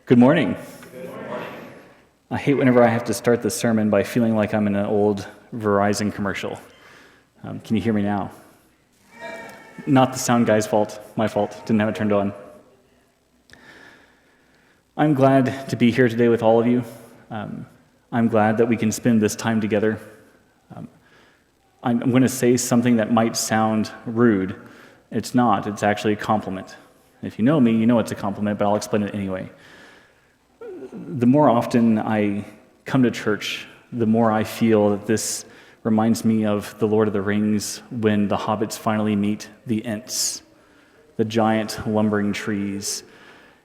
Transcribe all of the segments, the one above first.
Good morning. I hate whenever I have to start the sermon by feeling like I'm in an old Verizon commercial. Can you hear me now? Not the sound guy's fault, my fault, didn't have it turned on. I'm glad to be here today with all of you. I'm glad that we can spend this time together. I'm going to say something that might sound rude. It's not, it's actually a compliment. If you know me, you know it's a compliment, but I'll explain it anyway. The more often I come to church, the more I feel that this reminds me of the Lord of the Rings when the hobbits finally meet the Ents, the giant lumbering trees.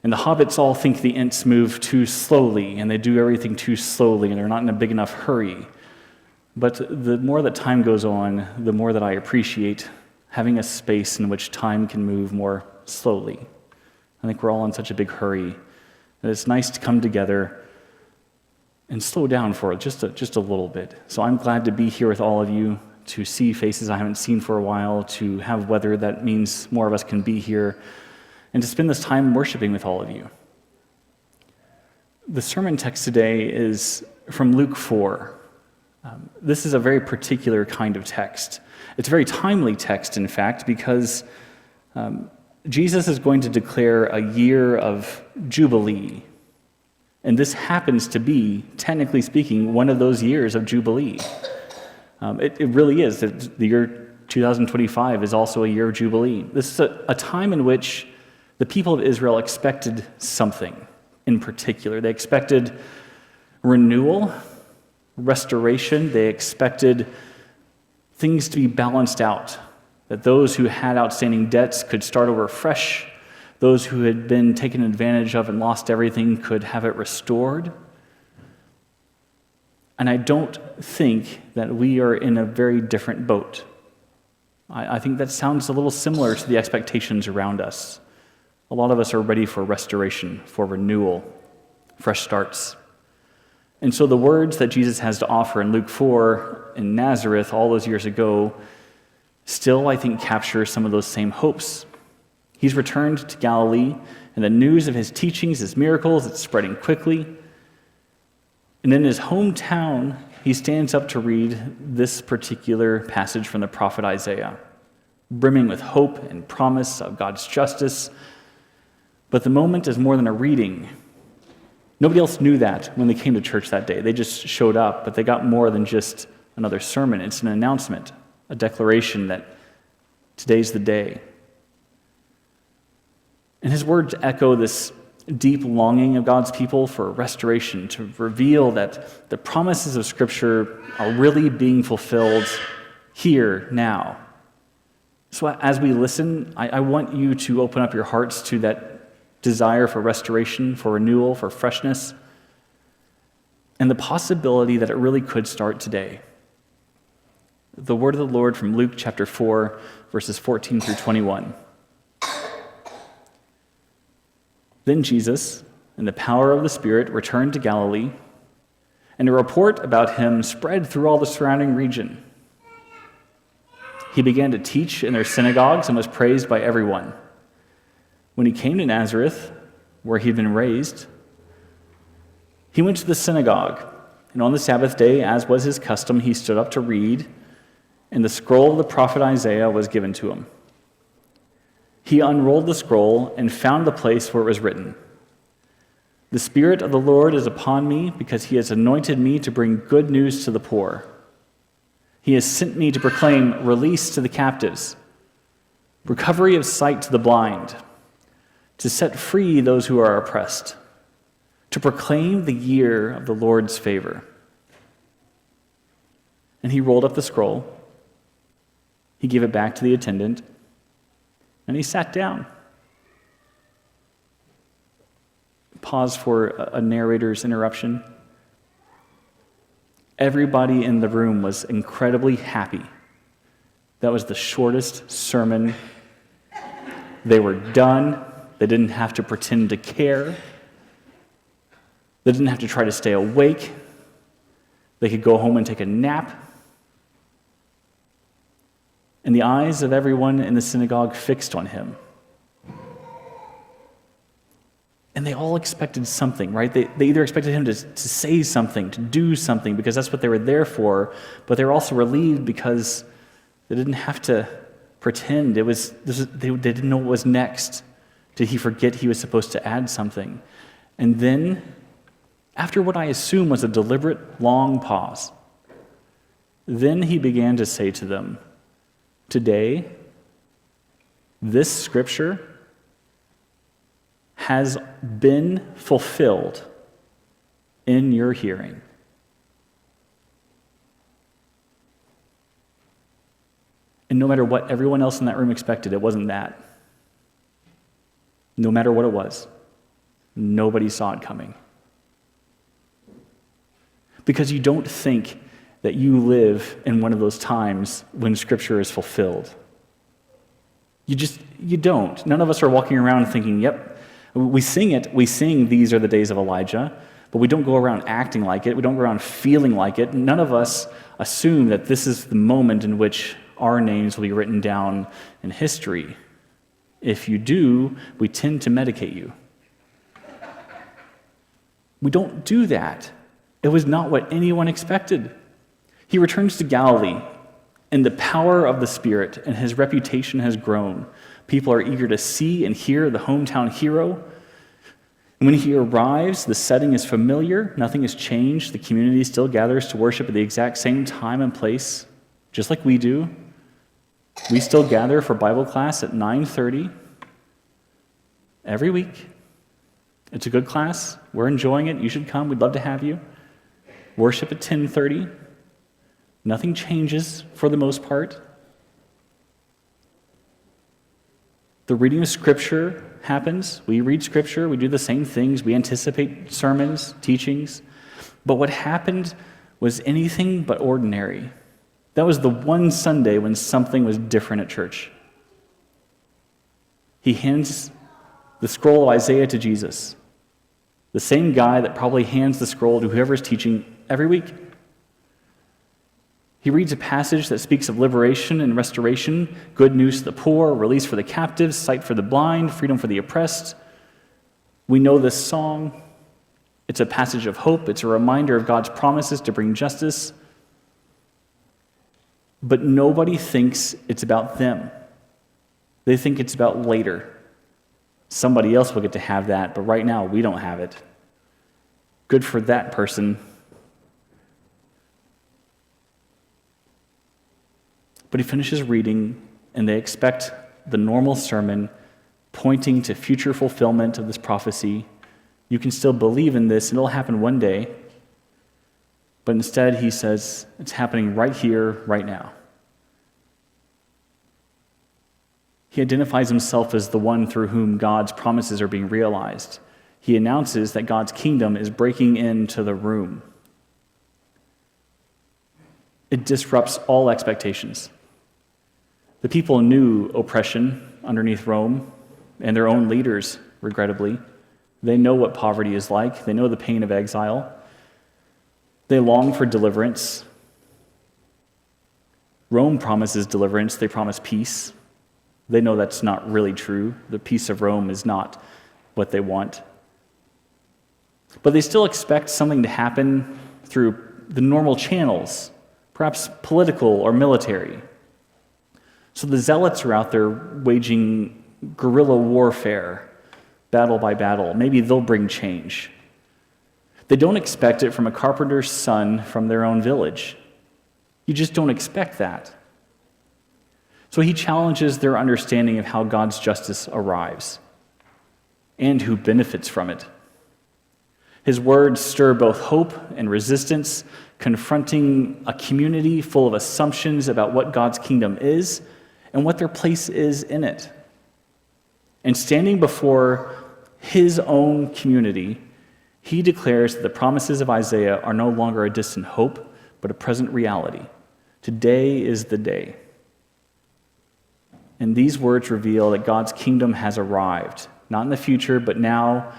And the hobbits all think the Ents move too slowly, and they do everything too slowly, and they're not in a big enough hurry. But the more that time goes on, the more that I appreciate having a space in which time can move more slowly. I think we're all in such a big hurry. And it's nice to come together and slow down for just a little bit. So I'm glad to be here with all of you, to see faces I haven't seen for a while, to have weather that means more of us can be here, and to spend this time worshiping with all of you. The sermon text today is from Luke 4. This is a very particular kind of text. It's a very timely text, in fact, because Jesus is going to declare a year of Jubilee. And this happens to be, technically speaking, one of those years of Jubilee. It really is. The year 2025 is also a year of Jubilee. This is a time in which the people of Israel expected something in particular. They expected renewal, restoration. They expected things to be balanced out, that those who had outstanding debts could start over fresh. Those who had been taken advantage of and lost everything could have it restored. And I don't think that we are in a very different boat. I think that sounds a little similar to the expectations around us. A lot of us are ready for restoration, for renewal, fresh starts. And so the words that Jesus has to offer in Luke 4 in Nazareth all those years ago still, I think, capture some of those same hopes. He's returned to Galilee, and the news of his teachings, his miracles, it's spreading quickly. And in his hometown, he stands up to read this particular passage from the prophet Isaiah, brimming with hope and promise of God's justice. But the moment is more than a reading. Nobody else knew that when they came to church that day. They just showed up, but they got more than just another sermon. It's an announcement, a declaration that today's the day. And his words echo this deep longing of God's people for restoration, to reveal that the promises of Scripture are really being fulfilled here, now. So as we listen, I want you to open up your hearts to that desire for restoration, for renewal, for freshness, and the possibility that it really could start today. The word of the Lord from Luke chapter 4, verses 14 through 21. Then Jesus, in the power of the Spirit, returned to Galilee, and a report about him spread through all the surrounding region. He began to teach in their synagogues and was praised by everyone. When he came to Nazareth, where he had been raised, he went to the synagogue, and on the Sabbath day, as was his custom, he stood up to read, and the scroll of the prophet Isaiah was given to him. He unrolled the scroll and found the place where it was written, "The Spirit of the Lord is upon me, because he has anointed me to bring good news to the poor. He has sent me to proclaim release to the captives, recovery of sight to the blind, to set free those who are oppressed, to proclaim the year of the Lord's favor." And he rolled up the scroll. He gave it back to the attendant, and he sat down. Pause for a narrator's interruption. Everybody in the room was incredibly happy. That was the shortest sermon. They were done. They didn't have to pretend to care. They didn't have to try to stay awake. They could go home and take a nap. And the eyes of everyone in the synagogue fixed on him. And they all expected something, right? They either expected him to say something, to do something, because that's what they were there for, but they were also relieved because they didn't have to pretend. They didn't know what was next. Did he forget he was supposed to add something? And then, after what I assume was a deliberate, long pause, then he began to say to them, "Today, this scripture has been fulfilled in your hearing." And no matter what everyone else in that room expected, it wasn't that. No matter what it was, nobody saw it coming. Because you don't think that you live in one of those times when Scripture is fulfilled. You don't. None of us are walking around thinking, yep, we sing "These are the days of Elijah," but we don't go around acting like it. We don't go around feeling like it. None of us assume that this is the moment in which our names will be written down in history. If you do, we tend to medicate you. We don't do that. It was not what anyone expected. He returns to Galilee in the power of the Spirit, and his reputation has grown. People are eager to see and hear the hometown hero. And when he arrives, the setting is familiar. Nothing has changed. The community still gathers to worship at the exact same time and place, just like we do. We still gather for Bible class at 9:30 every week. It's a good class. We're enjoying it. You should come. We'd love to have you. Worship at 10:30. Nothing changes for the most part. The reading of Scripture happens. We read Scripture. We do the same things. We anticipate sermons, teachings. But what happened was anything but ordinary. That was the one Sunday when something was different at church. He hands the scroll of Isaiah to Jesus, the same guy that probably hands the scroll to whoever's teaching every week. He reads a passage that speaks of liberation and restoration, good news to the poor, release for the captives, sight for the blind, freedom for the oppressed. We know this song. It's a passage of hope. It's a reminder of God's promises to bring justice. But nobody thinks it's about them. They think it's about later. Somebody else will get to have that, but right now we don't have it. Good for that person. But he finishes reading, and they expect the normal sermon pointing to future fulfillment of this prophecy. You can still believe in this, and it'll happen one day. But instead, he says, it's happening right here, right now. He identifies himself as the one through whom God's promises are being realized. He announces that God's kingdom is breaking into the room. It disrupts all expectations. The people knew oppression underneath Rome and their own leaders, regrettably. They know what poverty is like. They know the pain of exile. They long for deliverance. Rome promises deliverance. They promise peace. They know that's not really true. The peace of Rome is not what they want. But they still expect something to happen through the normal channels, perhaps political or military. So the zealots are out there waging guerrilla warfare, battle by battle. Maybe they'll bring change. They don't expect it from a carpenter's son from their own village. You just don't expect that. So he challenges their understanding of how God's justice arrives and who benefits from it. His words stir both hope and resistance, confronting a community full of assumptions about what God's kingdom is and what their place is in it. And standing before his own community, he declares that the promises of Isaiah are no longer a distant hope, but a present reality. Today is the day. And these words reveal that God's kingdom has arrived, not in the future, but now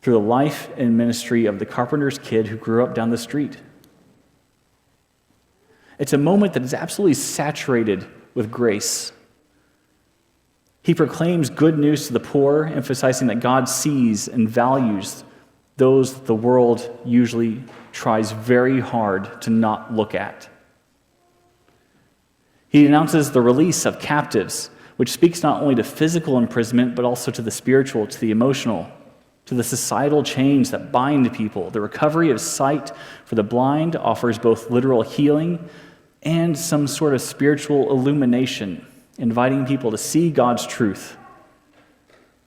through the life and ministry of the carpenter's kid who grew up down the street. It's a moment that is absolutely saturated with grace. He proclaims good news to the poor, emphasizing that God sees and values those the world usually tries very hard to not look at. He announces the release of captives, which speaks not only to physical imprisonment, but also to the spiritual, to the emotional, to the societal chains that bind people. The recovery of sight for the blind offers both literal healing and some sort of spiritual illumination, inviting people to see God's truth.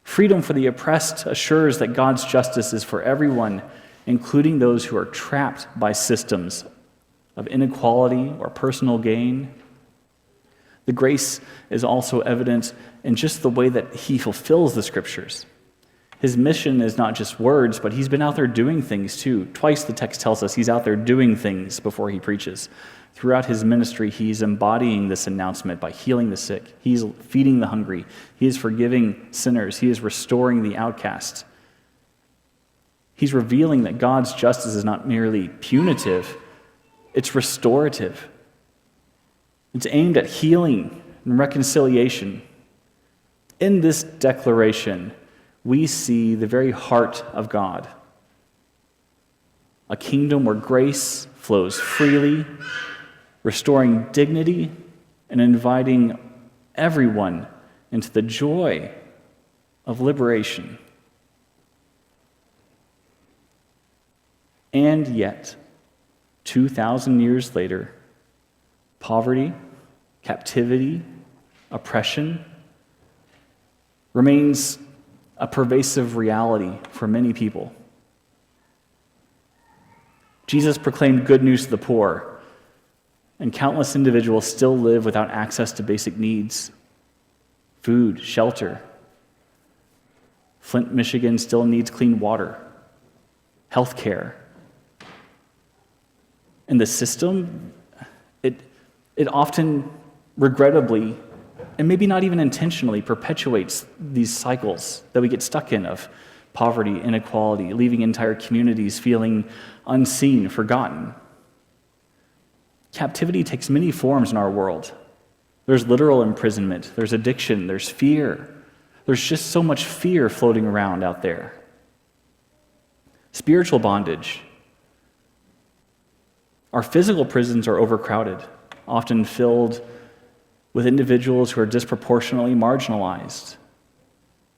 Freedom for the oppressed assures that God's justice is for everyone, including those who are trapped by systems of inequality or personal gain. The grace is also evident in just the way that he fulfills the scriptures. His mission is not just words, but he's been out there doing things too. Twice the text tells us he's out there doing things before he preaches. Throughout his ministry, he's embodying this announcement by healing the sick. He's feeding the hungry. He is forgiving sinners. He is restoring the outcast. He's revealing that God's justice is not merely punitive, it's restorative. It's aimed at healing and reconciliation. In this declaration, we see the very heart of God. A kingdom where grace flows freely, restoring dignity and inviting everyone into the joy of liberation. And yet, 2,000 years later, poverty, captivity, oppression remains a pervasive reality for many people. Jesus proclaimed good news to the poor, and countless individuals still live without access to basic needs: food, shelter. Flint, Michigan still needs clean water, health care. And the system, it often, regrettably, and maybe not even intentionally, perpetuates these cycles that we get stuck in of poverty, inequality, leaving entire communities feeling unseen, forgotten. Captivity takes many forms in our world. There's literal imprisonment, there's addiction, there's fear. There's just so much fear floating around out there. Spiritual bondage. Our physical prisons are overcrowded, often filled with individuals who are disproportionately marginalized.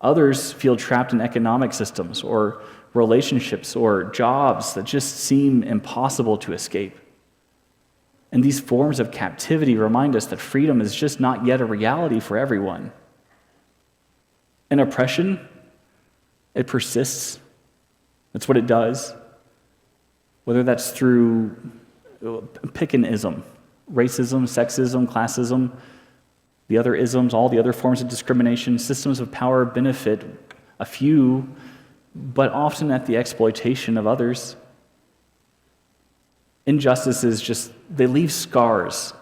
Others feel trapped in economic systems or relationships or jobs that just seem impossible to escape. And these forms of captivity remind us that freedom is just not yet a reality for everyone. And oppression, it persists. That's what it does. Whether that's through Pickenism, racism, sexism, classism, the other isms, all the other forms of discrimination, systems of power benefit a few, but often at the exploitation of others. Injustices just, they leave scars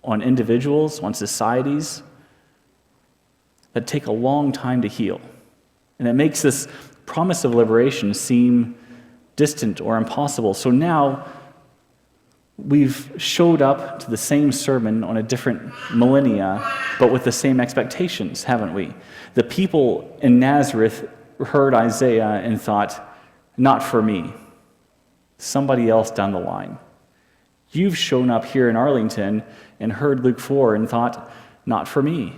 on individuals, on societies, that take a long time to heal. And it makes this promise of liberation seem distant or impossible. So now, we've showed up to the same sermon on a different millennia, but with the same expectations, haven't we? The people in Nazareth heard Isaiah and thought, not for me, somebody else down the line. You've shown up here in Arlington and heard Luke 4 and thought, not for me,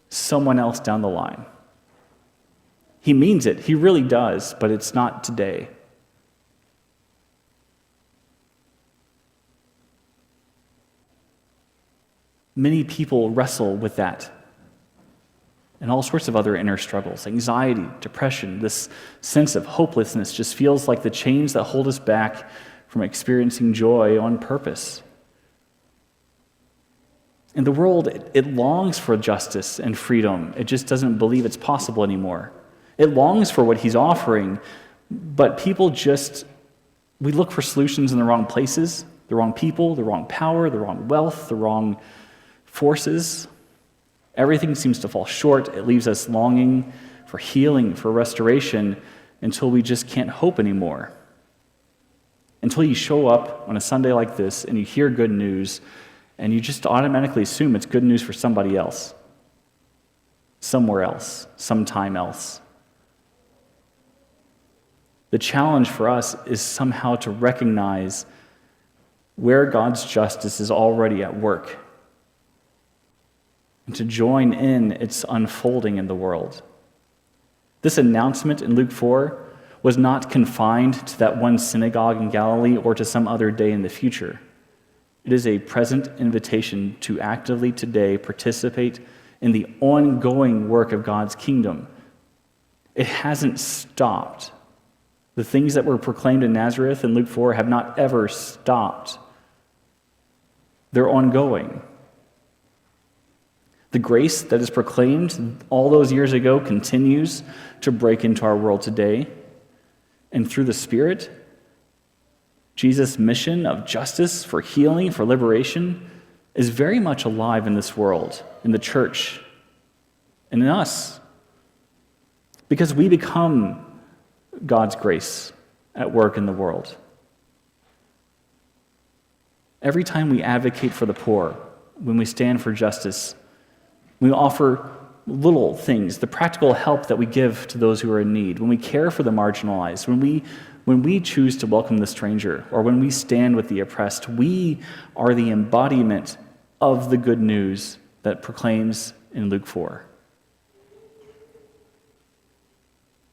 someone else down the line. He means it, he really does, but it's not today. Many people wrestle with that and all sorts of other inner struggles, anxiety, depression. This sense of hopelessness just feels like the chains that hold us back from experiencing joy on purpose. And the world, it longs for justice and freedom. It just doesn't believe it's possible anymore. It longs for what he's offering, but people we look for solutions in the wrong places, the wrong people, the wrong power, the wrong wealth, the wrong forces. Everything seems to fall short. It leaves us longing for healing, for restoration, until we just can't hope anymore. Until you show up on a Sunday like this and you hear good news, and you just automatically assume it's good news for somebody else. somewhere else, sometime else. The challenge for us is somehow to recognize where God's justice is already at work and to join in its unfolding in the world. This announcement in Luke 4 was not confined to that one synagogue in Galilee or to some other day in the future. It is a present invitation to actively today participate in the ongoing work of God's kingdom. It hasn't stopped. The things that were proclaimed in Nazareth in Luke 4 have not ever stopped. They're ongoing. The grace that is proclaimed all those years ago continues to break into our world today. And through the Spirit, Jesus' mission of justice, for healing, for liberation, is very much alive in this world, in the church, and in us. Because we become God's grace at work in the world. Every time we advocate for the poor, when we stand for justice, we offer little things, the practical help that we give to those who are in need, when we care for the marginalized, when we choose to welcome the stranger, or when we stand with the oppressed, we are the embodiment of the good news that proclaims in Luke 4.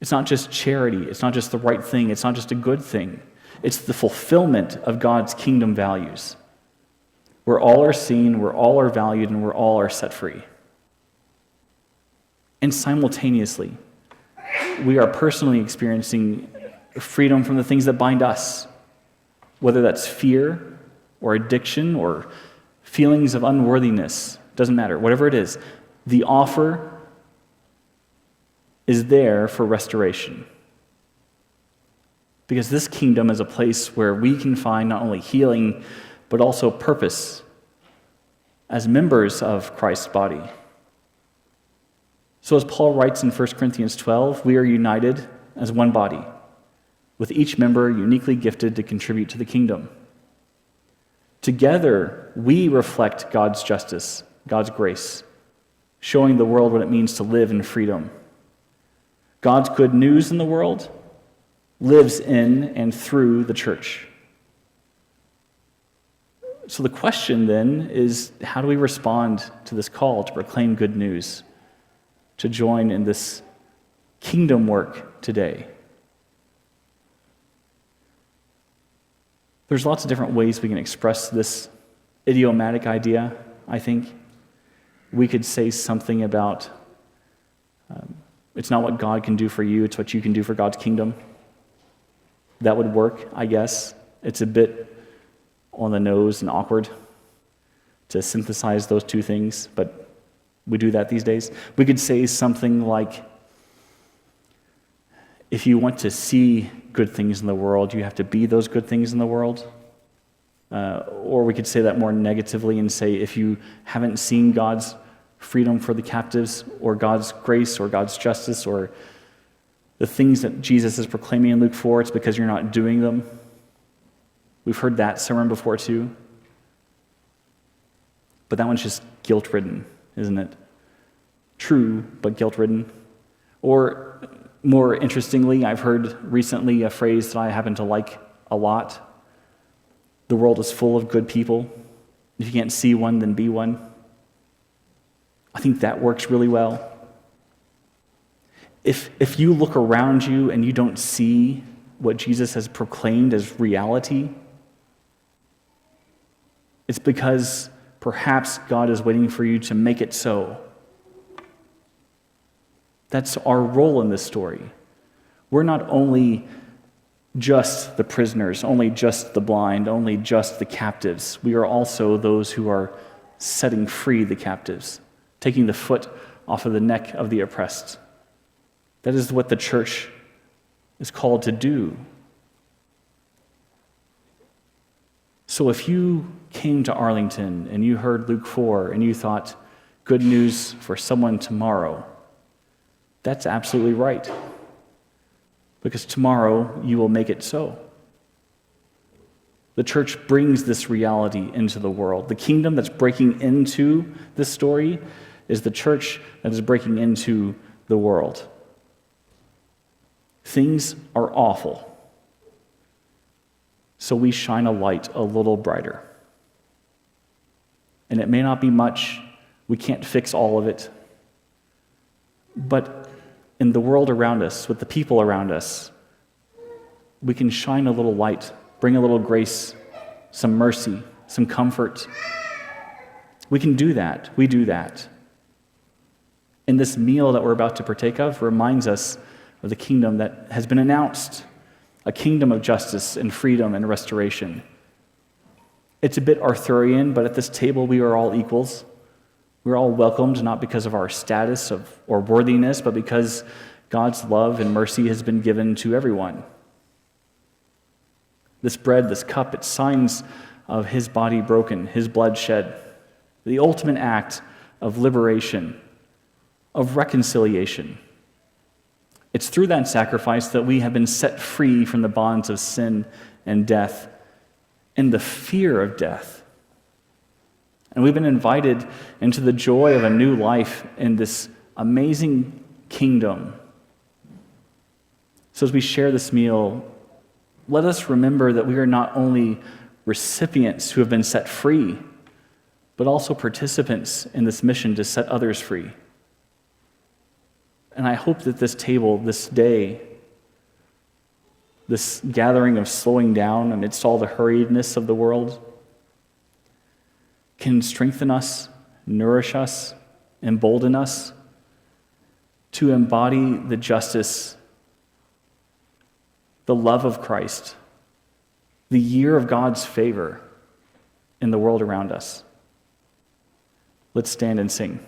It's not just charity, it's not just the right thing, it's not just a good thing. It's the fulfillment of God's kingdom values, where all are seen, where all are valued, and where all are set free. And simultaneously, we are personally experiencing freedom from the things that bind us, whether that's fear or addiction or feelings of unworthiness, doesn't matter, whatever it is, the offer is there for restoration. Because this kingdom is a place where we can find not only healing, but also purpose as members of Christ's body. So as Paul writes in 1 Corinthians 12, we are united as one body, with each member uniquely gifted to contribute to the kingdom. Together, we reflect God's justice, God's grace, showing the world what it means to live in freedom. God's good news in the world lives in and through the church. So the question then is, how do we respond to this call to proclaim good news, to join in this kingdom work today? There's lots of different ways we can express this idiomatic idea, I think. We could say something about it's not what God can do for you, it's what you can do for God's kingdom. That would work, I guess. It's a bit on the nose and awkward to synthesize those two things, but we do that these days. We could say something like, if you want to see good things in the world, you have to be those good things in the world. Or we could say that more negatively and say, if you haven't seen God's freedom for the captives, or God's grace, or God's justice, or the things that Jesus is proclaiming in Luke 4, it's because you're not doing them. We've heard that sermon before too. But that one's just guilt-ridden, isn't it? True, but guilt-ridden. Or more interestingly, I've heard recently a phrase that I happen to like a lot. The world is full of good people. If you can't see one, then be one. I think that works really well. If you look around you and you don't see what Jesus has proclaimed as reality, it's because perhaps God is waiting for you to make it so. That's our role in this story. We're not only just the prisoners, only just the blind, only just the captives. We are also those who are setting free the captives, taking the foot off of the neck of the oppressed. That is what the church is called to do. So if you came to Arlington and you heard Luke 4 and you thought, good news for someone tomorrow, that's absolutely right. Because tomorrow you will make it so. The church brings this reality into the world. The kingdom that's breaking into this story is the church that is breaking into the world. Things are awful, so we shine a light a little brighter. And it may not be much, we can't fix all of it, but in the world around us, with the people around us, we can shine a little light, bring a little grace, some mercy, some comfort. We can do that. We do that. And this meal that we're about to partake of reminds us of the kingdom that has been announced, a kingdom of justice and freedom and restoration. It's a bit Arthurian, but at this table we are all equals. We're all welcomed, not because of our status or worthiness, but because God's love and mercy has been given to everyone. This bread, this cup, it's signs of his body broken, his blood shed, the ultimate act of liberation, of reconciliation. It's through that sacrifice that we have been set free from the bonds of sin and death and the fear of death. And we've been invited into the joy of a new life in this amazing kingdom. So as we share this meal, let us remember that we are not only recipients who have been set free, but also participants in this mission to set others free. And I hope that this table, this day, this gathering of slowing down amidst all the hurriedness of the world, can strengthen us, nourish us, embolden us to embody the justice, the love of Christ, the year of God's favor in the world around us. Let's stand and sing.